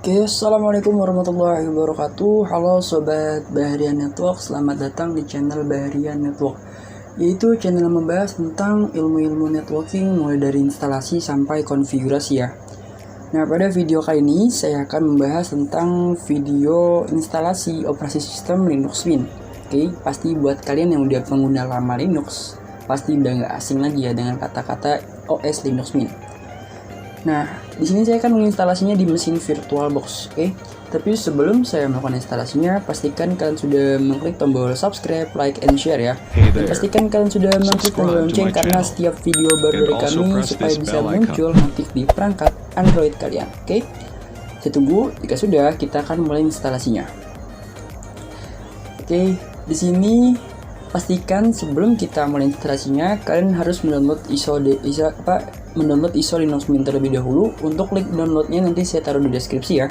Oke, assalamualaikum warahmatullahi wabarakatuh. Halo sobat Baharian Network, selamat datang di channel Baharian Network, yaitu channel yang membahas tentang ilmu-ilmu networking mulai dari instalasi sampai konfigurasi ya. Nah, pada video kali ini saya akan membahas tentang video instalasi operasi sistem Linux Mint. Oke, pasti buat kalian yang udah pengguna lama Linux, pasti udah nggak asing lagi ya dengan kata-kata OS Linux Mint. Nah, di sini saya akan menginstalasinya di mesin VirtualBox, oke? Tapi sebelum saya melakukan instalasinya, pastikan kalian sudah mengklik tombol subscribe, like, and share ya. Dan pastikan kalian sudah mengklik tombol lonceng karena setiap video baru dari kami supaya bisa muncul notif di perangkat Android kalian, oke? Saya tunggu, jika sudah, kita akan mulai instalasinya. Oke, di sini pastikan sebelum kita mulai instalasinya, kalian harus mendownload mendownload ISO Linux Mint terlebih dahulu. Untuk link downloadnya nanti saya taruh di deskripsi ya.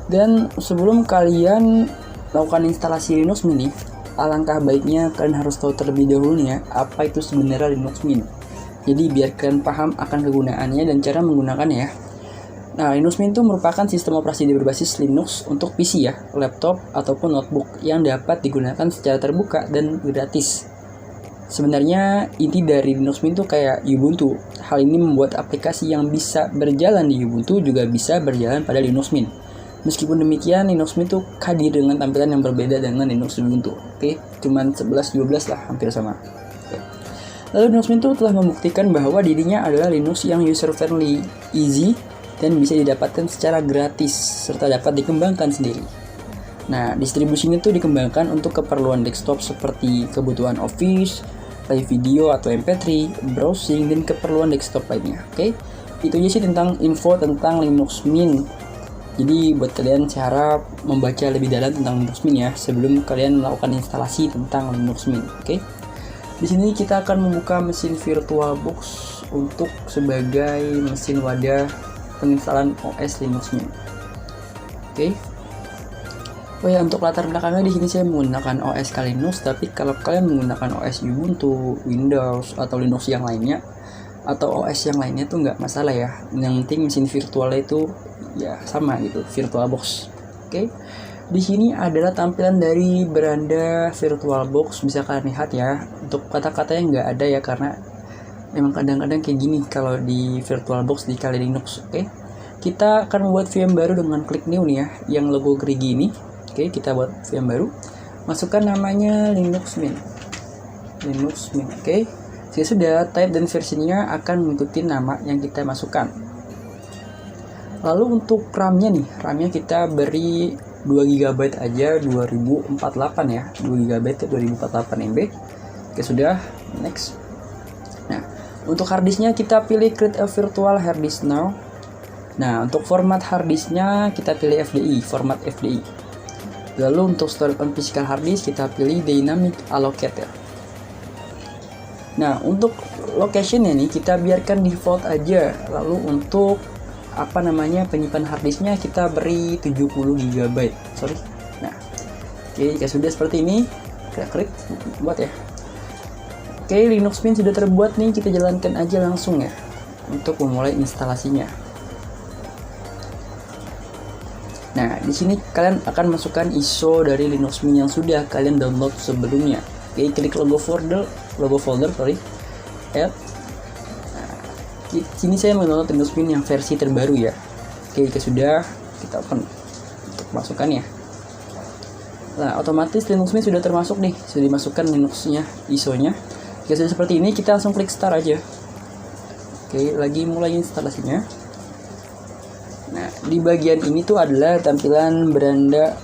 Dan sebelum kalian melakukan instalasi Linux Mint nih, alangkah baiknya kalian harus tahu terlebih dahulu nih ya, apa itu sebenarnya Linux Mint. Jadi biar kalian paham akan kegunaannya dan cara menggunakannya ya. Nah, Linux Mint itu merupakan sistem operasi berbasis Linux untuk PC ya, laptop ataupun notebook yang dapat digunakan secara terbuka dan gratis. Sebenarnya inti dari Linux Mint itu kayak Ubuntu. Hal ini membuat aplikasi yang bisa berjalan di Ubuntu juga bisa berjalan pada Linux Mint. Meskipun demikian, Linux Mint itu hadir dengan tampilan yang berbeda dengan Linux Ubuntu. Oke, cuman 11-12 lah, hampir sama. Oke. Lalu Linux Mint itu telah membuktikan bahwa dirinya adalah Linux yang user friendly, easy, dan bisa didapatkan secara gratis serta dapat dikembangkan sendiri. Nah, distribusinya itu dikembangkan untuk keperluan desktop seperti kebutuhan Office, live video atau MP3, browsing, dan keperluan desktop lainnya. Oke, itu aja sih tentang info tentang Linux Mint. Jadi buat kalian saya harap membaca lebih dalam tentang Linux Mint ya sebelum kalian melakukan instalasi tentang Linux Mint. Oke, di sini kita akan membuka mesin VirtualBox untuk sebagai mesin wadah penginstalan OS Linux Mint. Oke. Oh ya, untuk latar belakangnya di sini saya menggunakan OS Linux, tapi kalau kalian menggunakan OS Ubuntu, Windows atau Linux yang lainnya atau OS yang lainnya tuh nggak masalah ya. Yang penting mesin virtual itu ya sama gitu, VirtualBox. Oke. Di sini adalah tampilan dari beranda VirtualBox, bisa kalian lihat ya. Untuk kata-katanya nggak ada ya karena memang kadang-kadang kayak gini kalau di VirtualBox di Kali Linux. Oke. Kita akan membuat VM baru dengan klik new nih ya, yang logo gerigi ini. Oke, kita buat VM baru. Masukkan namanya Linux Mint. Linux Mint. Oke. Jika sudah, type dan versinya akan mengikuti nama yang kita masukkan. Lalu untuk RAM-nya nih, RAM-nya kita beri 2 GB aja, 2048 ya. 2 GB ke 2048 MB. Oke, sudah. Next. Nah, untuk harddisknya kita pilih create a virtual hard disk now. Nah, untuk format harddisknya kita pilih FDI, format FDI. Lalu untuk storage on physical hard disk kita pilih dynamic allocator. Nah, untuk location-nya nih kita biarkan default aja. Lalu untuk penyimpanan hard disknya kita beri 70 GB. Nah, oke, jika sudah seperti ini, kita klik buat ya. Oke, Linux Mint sudah terbuat nih, kita jalankan aja langsung ya untuk memulai instalasinya. Nah, di sini kalian akan masukkan ISO dari Linux Mint yang sudah kalian download sebelumnya. Oke, klik logo folder, add. Nah, di sini saya mendownload Linux Mint yang versi terbaru ya. Oke, jika sudah, kita open untuk masukkannya. Nah, otomatis Linux Mint sudah termasuk nih, sudah dimasukkan Linux-nya, ISO-nya. Jika sudah seperti ini, kita langsung klik start aja. Oke, lagi mulai instalasinya. Nah, di bagian ini tuh adalah tampilan beranda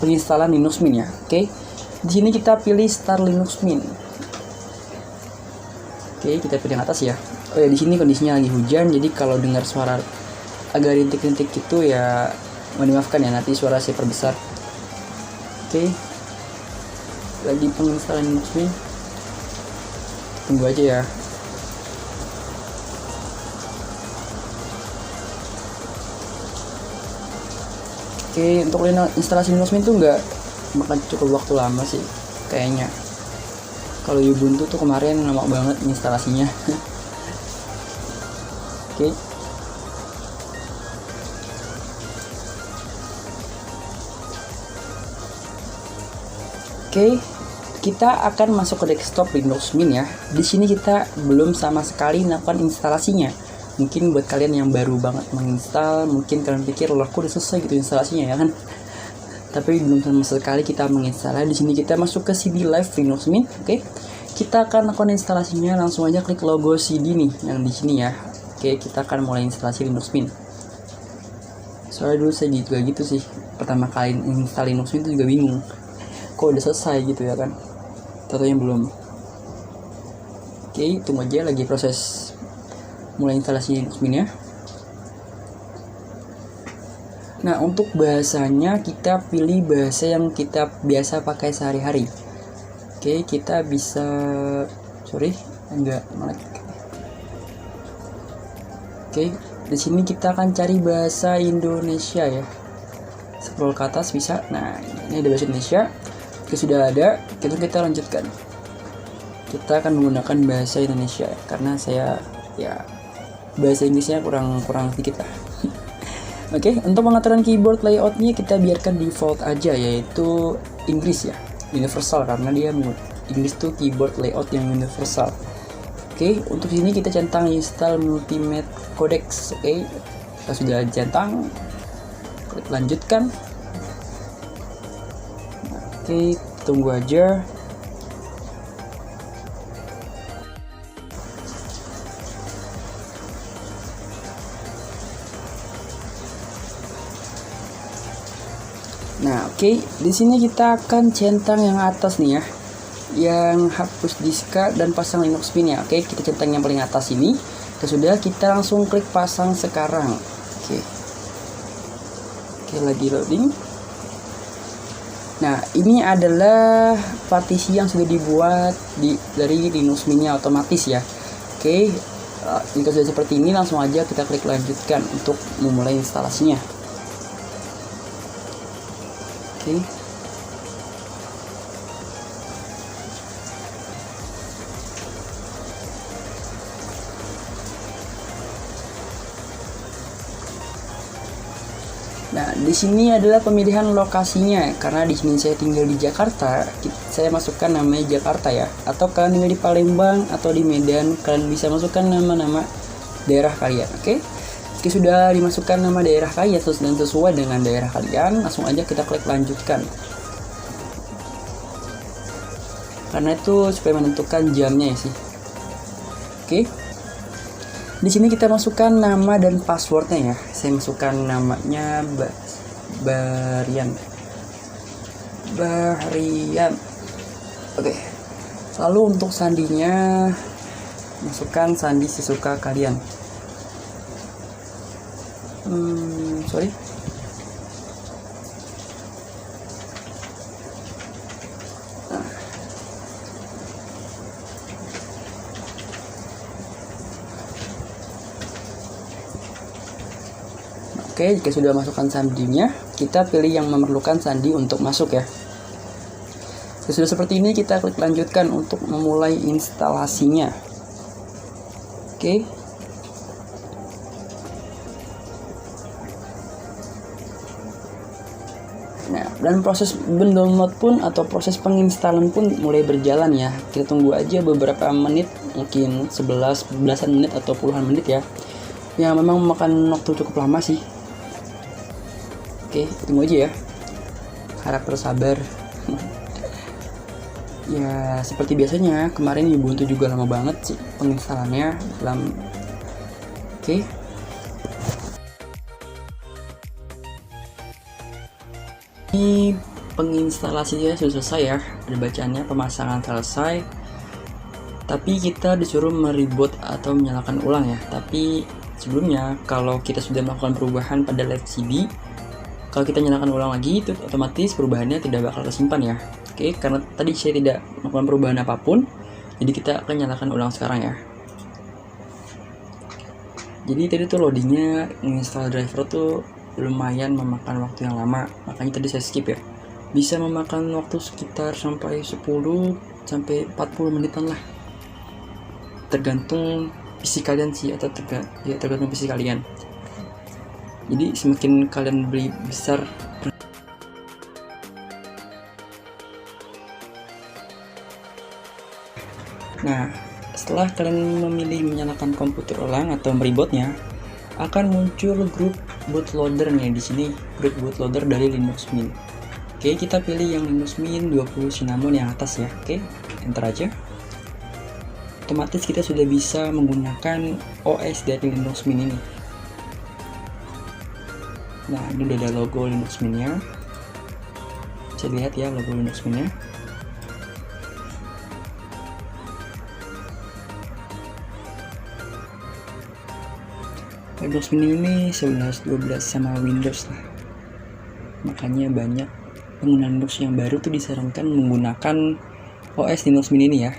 penginstalan Linux Mint ya. Oke. Di sini kita pilih Start Linux Mint. Oke, kita pilih yang atas ya. Oh ya, di sini kondisinya lagi hujan, jadi kalau dengar suara agak rintik-rintik gitu ya mohon dimaafkan ya, nanti suara saya perbesar. Oke. Lagi penginstalan Linux Mint. Tunggu aja ya. Oke, untuk instalasi Linux Mint tuh nggak makan cukup waktu lama sih kayaknya. Kalau Ubuntu tuh kemarin lama banget instalasinya. Oke. Oke, kita akan masuk ke desktop Linux Mint ya. Di sini kita belum sama sekali melakukan instalasinya. Mungkin buat kalian yang baru banget menginstal, mungkin kalian pikir loh kok udah selesai gitu instalasinya ya kan. Tapi belum sama sekali kita menginstalnya. Di sini kita masuk ke CD Live Linux Mint, oke. Kita akan lakukan instalasinya, langsung aja klik logo CD nih yang di sini ya. Oke, kita akan mulai instalasi Linux Mint. Soalnya dulu saya juga gitu sih. Pertama kali install Linux Mint juga bingung. Kok udah selesai gitu ya kan, tentunya belum. Oke, tunggu aja lagi proses mulai instalasi Linux Mint ya. Nah, untuk bahasanya kita pilih bahasa yang kita biasa pakai sehari-hari. Oke, kita bisa melek. Oke, di sini kita akan cari bahasa Indonesia ya. Scroll ke atas bisa. Nah, ini ada bahasa Indonesia. Oke, sudah ada. Kita lanjutkan. Kita akan menggunakan bahasa Indonesia karena saya ya bahasa Inggrisnya kurang sedikit lah. Oke, untuk pengaturan keyboard layoutnya kita biarkan default aja, yaitu Inggris ya, universal, karena dia Inggris tuh keyboard layout yang universal. Oke, untuk sini kita centang install Multimate Codex. Oke, kita sudah centang, klik lanjutkan. Oke, tunggu aja. Nah, oke, di sini kita akan centang yang atas nih ya, yang hapus diska dan pasang Linux Mint ya. Oke, kita centang yang paling atas ini. Sudah, kita langsung klik pasang sekarang. Oke, lagi loading. Nah, ini adalah partisi yang sudah dibuat dari Linux Mint-nya otomatis ya. Oke, jika sudah seperti ini, langsung aja kita klik lanjutkan untuk memulai instalasinya. Oke. Nah, di sini adalah pemilihan lokasinya. Karena di sini saya tinggal di Jakarta, saya masukkan namanya Jakarta ya. Atau kalian tinggal di Palembang atau di Medan, kalian bisa masukkan nama-nama daerah kalian. Oke, sudah dimasukkan nama daerah kalian dan sesuai dengan daerah kalian, langsung aja kita klik lanjutkan. Karena itu supaya menentukan jamnya ya sih. Oke. Di sini kita masukkan nama dan passwordnya ya. Saya masukkan namanya Bahrian. Oke. Lalu untuk sandinya, masukkan sandi sesuka kalian. Oke, jika sudah masukkan sandinya, kita pilih yang memerlukan sandi untuk masuk ya. Sudah seperti ini, kita klik lanjutkan untuk memulai instalasinya. Oke. Nah, dan proses mendownload pun atau proses penginstalan pun mulai berjalan ya. Kita tunggu aja beberapa menit, mungkin 11-an menit atau puluhan menit ya. Ya, memang memakan waktu cukup lama sih. Oke, tunggu aja ya. Harap bersabar. Ya, seperti biasanya, kemarin Ubuntu juga lama banget sih penginstalannya. Oke. Ini penginstalasinya sudah selesai ya. Ada bacaannya pemasangan selesai. Tapi kita disuruh mereboot atau menyalakan ulang ya. Tapi sebelumnya, kalau kita sudah melakukan perubahan pada live CD, kalau kita nyalakan ulang lagi, itu otomatis perubahannya tidak bakal tersimpan ya. Oke, karena tadi saya tidak melakukan perubahan apapun, jadi kita akan nyalakan ulang sekarang ya. Jadi tadi tuh loadingnya, install driver tuh lumayan memakan waktu yang lama, makanya tadi saya skip ya. Bisa memakan waktu sekitar sampai 10-40 menitan lah, tergantung PC kalian sih, atau tergantung PC kalian. Jadi semakin kalian beli besar Nah, setelah kalian memilih menyalakan komputer ulang atau merebootnya, akan muncul grup bootloader nih di sini, grup bootloader dari Linux Mint. Oke, kita pilih yang Linux Mint 20 Cinnamon yang atas ya. Oke, enter aja. Otomatis kita sudah bisa menggunakan OS dari Linux Mint ini. Nah, ini udah ada logo Linux Mint-nya. Bisa lihat ya logo Linux Mint-nya. Linux Mint ini 11.12 sama Windows lah. Makanya banyak pengguna Linux yang baru tuh disarankan menggunakan OS Linux Mint ini ya.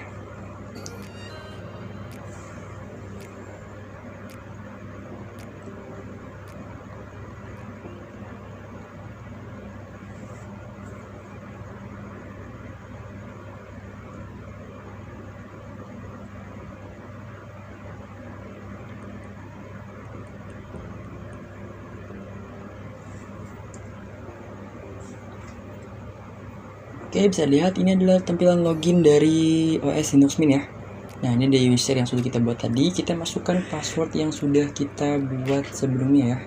Oke, bisa lihat ini adalah tampilan login dari OS Linux Mint ya. Nah, ini dari user yang sudah kita buat tadi. Kita masukkan password yang sudah kita buat sebelumnya ya.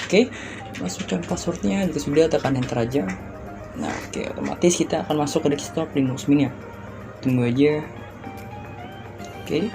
Oke, masukkan passwordnya. Jika sudah, tekan enter aja. Nah, oke, otomatis kita akan masuk ke desktop Linux Mint ya. Tunggu aja. Oke.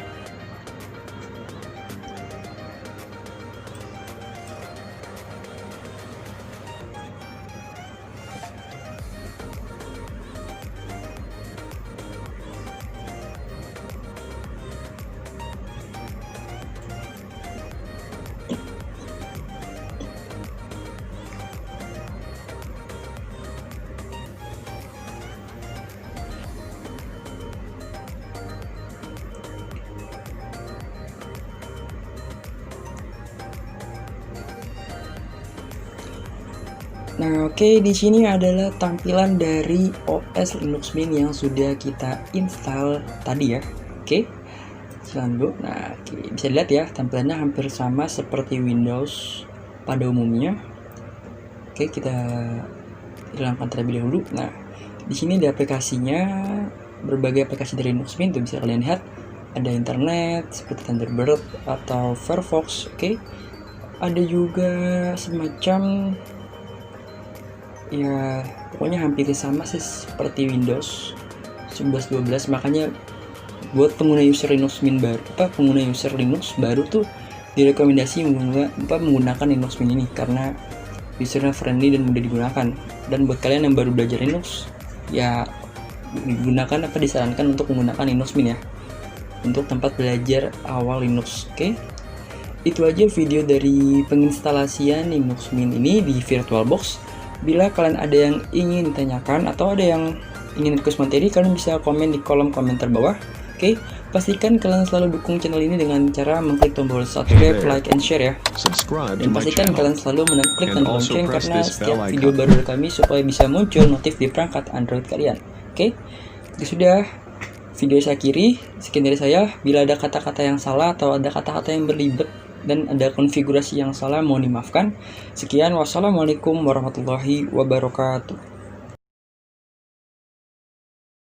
Nah, oke, di sini adalah tampilan dari OS Linux Mint yang sudah kita install tadi ya. Oke, silakan dulu. Nah, oke, bisa dilihat ya, tampilannya hampir sama seperti Windows pada umumnya. Oke, kita hilangkan terlebih dahulu. Nah, di sini ada aplikasinya, berbagai aplikasi dari Linux Mint tuh bisa kalian lihat. Ada internet seperti Thunderbird atau Firefox. Oke, ada juga semacam ya, pokoknya hampir sama sih seperti Windows 11.12. Makanya buat pengguna user Linux Mint baru, pengguna user Linux baru tuh direkomendasi menggunakan Linux Mint ini karena usernya friendly dan mudah digunakan. Dan buat kalian yang baru belajar Linux, ya disarankan untuk menggunakan Linux Mint ya, untuk tempat belajar awal Linux. Oke, itu aja video dari penginstalasian Linux Mint ini di VirtualBox. Bila kalian ada yang ingin ditanyakan atau ada yang ingin request materi, kalian bisa komen di kolom komentar bawah. Oke, pastikan kalian selalu dukung channel ini dengan cara mengklik tombol subscribe, like, and share ya. Dan pastikan kalian selalu mengklik tombol lonceng karena setiap video baru dari kami supaya bisa muncul notif di perangkat Android kalian. Oke, sudah video saya akhiri. Sekian dari saya. Bila ada kata-kata yang salah atau ada kata-kata yang berlibet dan ada konfigurasi yang salah, mohon dimaafkan. Sekian, wassalamualaikum warahmatullahi wabarakatuh.